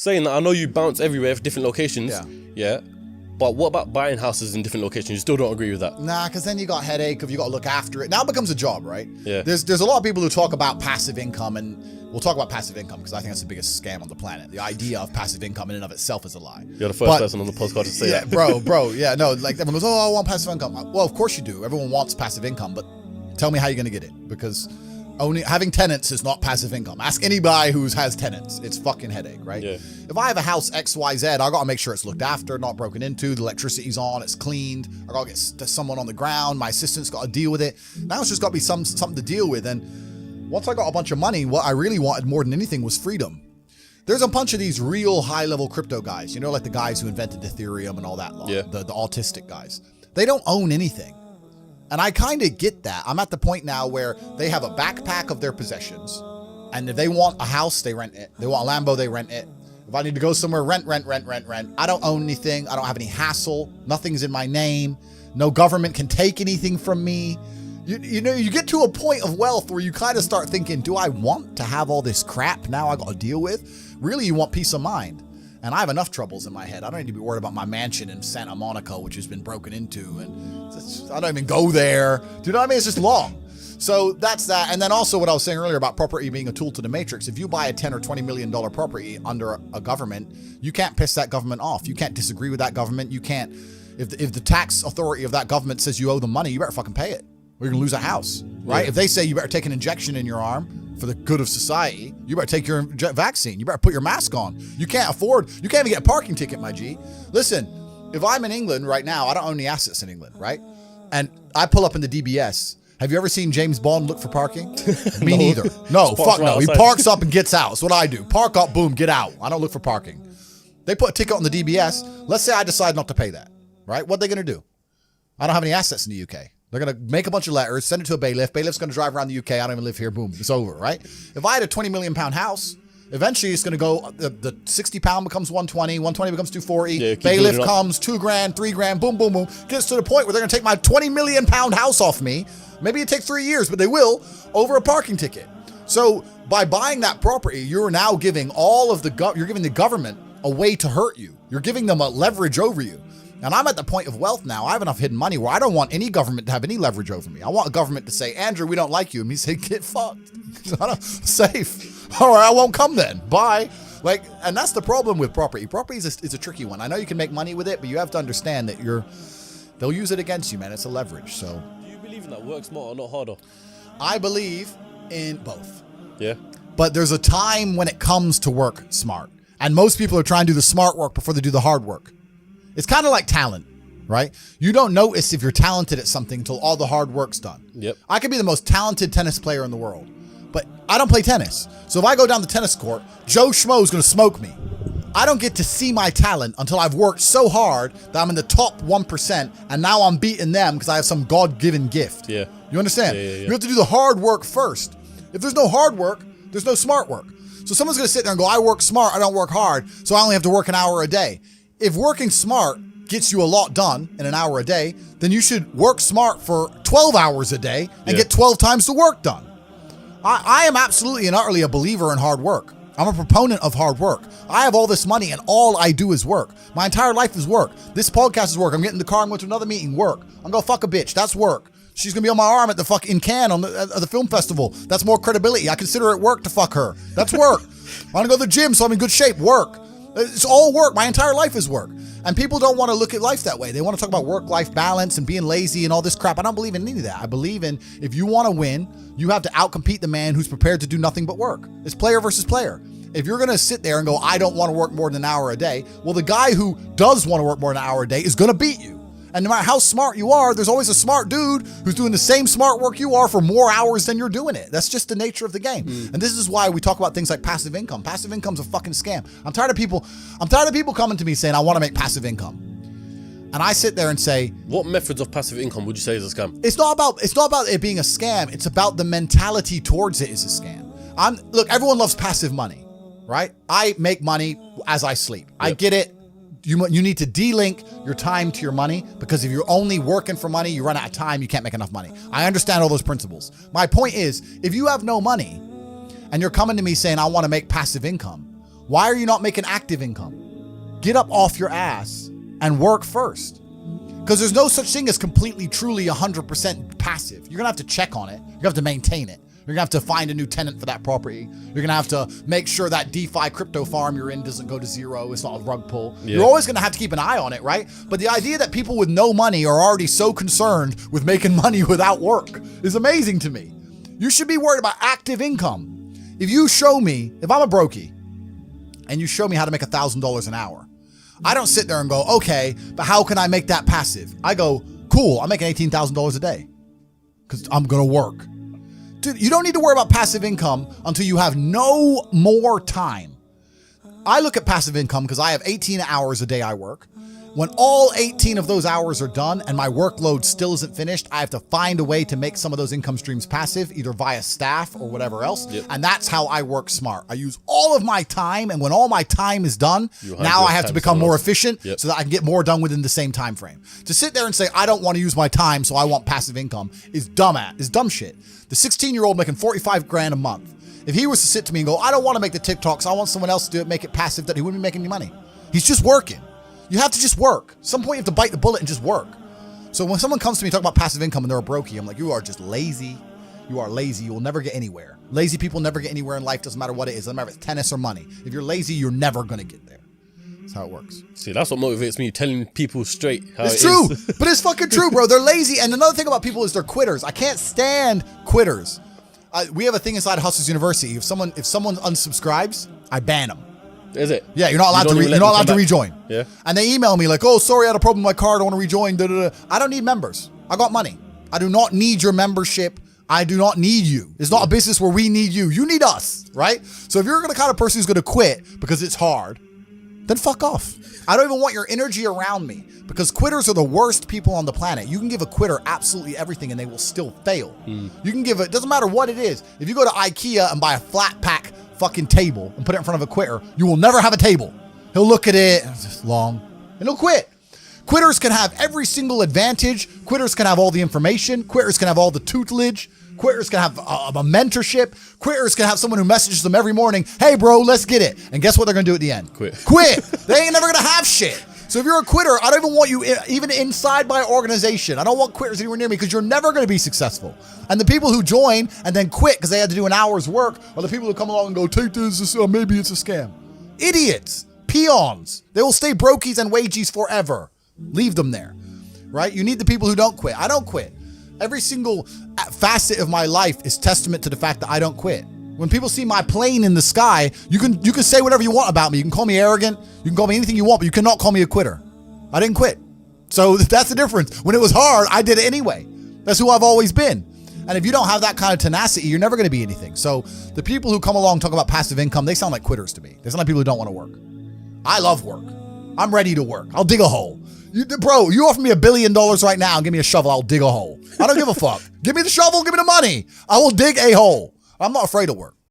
saying that I know you bounce everywhere for different locations. Yeah. But what about buying houses in different locations? You still don't agree with that? Nah, because then you got headache if you got to look after it. Now it becomes a job, right? Yeah. There's a lot of people who talk about passive income, and we'll talk about passive income because I think that's the biggest scam on the planet. The idea of passive income in and of itself is a lie. You're the first person on the podcast to say that. bro. Yeah, no, like everyone goes, oh, I want passive income. Well, of course you do. Everyone wants passive income, but tell me how you're going to get it, because only having tenants is not passive income. Ask anybody who has tenants. It's fucking headache, right? Yeah. If I have a house XYZ, I got to make sure it's looked after, not broken into, the electricity's on, it's cleaned. I got to get someone on the ground. My assistant's got to deal with it. Now it's just got to be something to deal with. And once I got a bunch of money, what I really wanted more than anything was freedom. There's a bunch of these real high-level crypto guys, you know, like the guys who invented Ethereum and all that lot, the autistic guys. They don't own anything. And I kind of get that. I'm at the point now where they have a backpack of their possessions. And if they want a house, they rent it. They want a Lambo, they rent it. If I need to go somewhere, rent. I don't own anything. I don't have any hassle. Nothing's in my name. No government can take anything from me. You know, you get to a point of wealth where you kind of start thinking, do I want to have all this crap now I got to deal with? Really, you want peace of mind. And I have enough troubles in my head. I don't need to be worried about my mansion in Santa Monica, which has been broken into. And I don't even go there. Do you know what I mean? It's just long. So that's that. And then also what I was saying earlier about property being a tool to the matrix. If you buy a $10 or $20 million property under a government, you can't piss that government off. You can't disagree with that government. You can't, if the tax authority of that government says you owe them money, you better fucking pay it. Or you're gonna lose a house, right? Yeah. If they say you better take an injection in your arm for the good of society, you better take your vaccine. You better put your mask on. You can't even get a parking ticket, my G. Listen, if I'm in England right now, I don't own any assets in England, right? And I pull up in the DBS. Have you ever seen James Bond look for parking? Me neither. No, fuck no. He parks up and gets out. That's what I do. Park up, boom, get out. I don't look for parking. They put a ticket on the DBS. Let's say I decide not to pay that, right? What are they going to do? I don't have any assets in the UK. They're going to make a bunch of letters, send it to a bailiff. Bailiff's going to drive around the UK. I don't even live here. Boom, it's over, right? If I had a 20 million pound house, eventually it's going to go, the 60 pound becomes 120, 120 becomes 240. Yeah, bailiff comes, 2 grand, 3 grand, boom, boom, boom. Gets to the point where they're going to take my 20 million pound house off me. Maybe it takes 3 years, but they will, over a parking ticket. So by buying that property, you're now giving you're giving the government a way to hurt you. You're giving them a leverage over you. And I'm at the point of wealth now. I have enough hidden money where I don't want any government to have any leverage over me. I want a government to say, Andrew, we don't like you. And me say, get fucked. Safe. All right, I won't come then. Bye. And that's the problem with property. Property is a tricky one. I know you can make money with it, but you have to understand that they'll use it against you, man. It's a leverage. So do you believe in that? Work smarter, not harder? I believe in both. Yeah. But there's a time when it comes to work smart. And most people are trying to do the smart work before they do the hard work. It's kind of like talent, right? You don't notice if you're talented at something until all the hard work's done. Yep. I could be the most talented tennis player in the world, but I don't play tennis. So if I go down the tennis court, Joe Schmo's going to smoke me. I don't get to see my talent until I've worked so hard that I'm in the top 1%, and now I'm beating them because I have some God-given gift. Yeah. You understand? Yeah. You have to do the hard work first. If there's no hard work, there's no smart work. So someone's going to sit there and go, I work smart, I don't work hard, so I only have to work an hour a day. If working smart gets you a lot done in an hour a day, then you should work smart for 12 hours a day and get 12 times the work done. I am absolutely and utterly a believer in hard work. I'm a proponent of hard work. I have all this money and all I do is work. My entire life is work. This podcast is work. I'm getting in the car and going to another meeting, work. I'm going to fuck a bitch. That's work. She's going to be on my arm at the fucking Cannes at the film festival. That's more credibility. I consider it work to fuck her. That's work. I want to go to the gym so I'm in good shape. Work. It's all work. My entire life is work. And people don't want to look at life that way. They want to talk about work-life balance and being lazy and all this crap. I don't believe in any of that. I believe in if you want to win, you have to outcompete the man who's prepared to do nothing but work. It's player versus player. If you're going to sit there and go, I don't want to work more than an hour a day, well, the guy who does want to work more than an hour a day is going to beat you. And no matter how smart you are, there's always a smart dude who's doing the same smart work you are for more hours than you're doing it. That's just the nature of the game. And this is why we talk about things like passive income. Passive income's a fucking scam. I'm tired of people coming to me saying, I want to make passive income. And I sit there and say, what methods of passive income would you say is a scam? It's not about it being a scam. It's about the mentality towards it is a scam. Look, everyone loves passive money, right? I make money as I sleep. Yep. I get it. You need to de-link your time to your money, because if you're only working for money, you run out of time, you can't make enough money. I understand all those principles. My point is, if you have no money and you're coming to me saying, I want to make passive income, Why are you not making active income? Get up off your ass and work first. Because there's no such thing as completely, truly 100% passive. You're going to have to check on it. You're going to have to maintain it. You're going to have to find a new tenant for that property. You're going to have to make sure that DeFi crypto farm you're in doesn't go to zero. It's not a rug pull. Yeah. You're always going to have to keep an eye on it, right? But the idea that people with no money are already so concerned with making money without work is amazing to me. You should be worried about active income. If you show me, if I'm a brokey and you show me how to make $1,000 an hour, I don't sit there and go, okay, but how can I make that passive? I go, cool, I'm making $18,000 a day because I'm going to work. Dude, you don't need to worry about passive income until you have no more time. I look at passive income because I have 18 hours a day I work. When all 18 of those hours are done and my workload still isn't finished, I have to find a way to make some of those income streams passive, either via staff or whatever else. Yep. And that's how I work smart. I use all of my time, and when all my time is done, now I have to become more efficient so that I can get more done within the same time frame. To sit there and say, I don't want to use my time, so I want passive income is dumb shit. The 16-year-old making 45 grand a month, if he was to sit to me and go, I don't want to make the TikToks, I want someone else to do it, make it passive, that he wouldn't be making any money. He's just working. You have to just work. At some point you have to bite the bullet and just work. So when someone comes to me talking about passive income and they're a brokey, I'm like, you are just lazy. You are lazy. You will never get anywhere. Lazy people never get anywhere in life. Doesn't matter what it is. Doesn't matter if it's tennis or money. If you're lazy, you're never going to get there. That's how it works. See, that's what motivates me, telling people straight how it's true. But it's fucking true, bro. They're lazy. And another thing about people is they're quitters. I can't stand quitters. We have a thing inside Hustlers University. If someone unsubscribes, I ban them. Is it? Yeah, you're not allowed to rejoin. Yeah. And they email me like, oh, sorry, I had a problem with my card. I want to rejoin. I don't need members. I got money. I do not need your membership. I do not need you. It's not a business where we need you. You need us, right? So if you're the kind of person who's going to quit because it's hard, then fuck off. I don't even want your energy around me, because quitters are the worst people on the planet. You can give a quitter absolutely everything and they will still fail. You can give it, doesn't matter what it is. If you go to IKEA and buy a flat pack fucking table and put it in front of a quitter, you will never have a table. He'll look at it, it's just long, and he'll quit. Quitters can have every single advantage. Quitters can have all the information. Quitters can have all the tutelage. Quitters can have a mentorship. Quitters can have someone who messages them every morning, hey bro, let's get it. And guess what they're gonna do at the end? Quit. They ain't never gonna have shit. So if you're a quitter, I don't even want you even inside my organization. I don't want quitters anywhere near me, because you're never going to be successful. And the people who join and then quit because they had to do an hour's work are the people who come along and go, Tate'S, maybe it's a scam. Idiots. Peons. They will stay brokies and wagies forever. Leave them there, right? You need the people who don't quit. I don't quit. Every single facet of my life is testament to the fact that I don't quit. When people see my plane in the sky, you can say whatever you want about me. You can call me arrogant. You can call me anything you want, but you cannot call me a quitter. I didn't quit. So that's the difference. When it was hard, I did it anyway. That's who I've always been. And if you don't have that kind of tenacity, you're never going to be anything. So the people who come along talk about passive income, they sound like quitters to me. They sound like people who don't want to work. I love work. I'm ready to work. I'll dig a hole. Bro, you offer me $1 billion right now and give me a shovel, I'll dig a hole. I don't give a fuck. Give me the shovel, give me the money. I will dig a hole. I'm not afraid of work.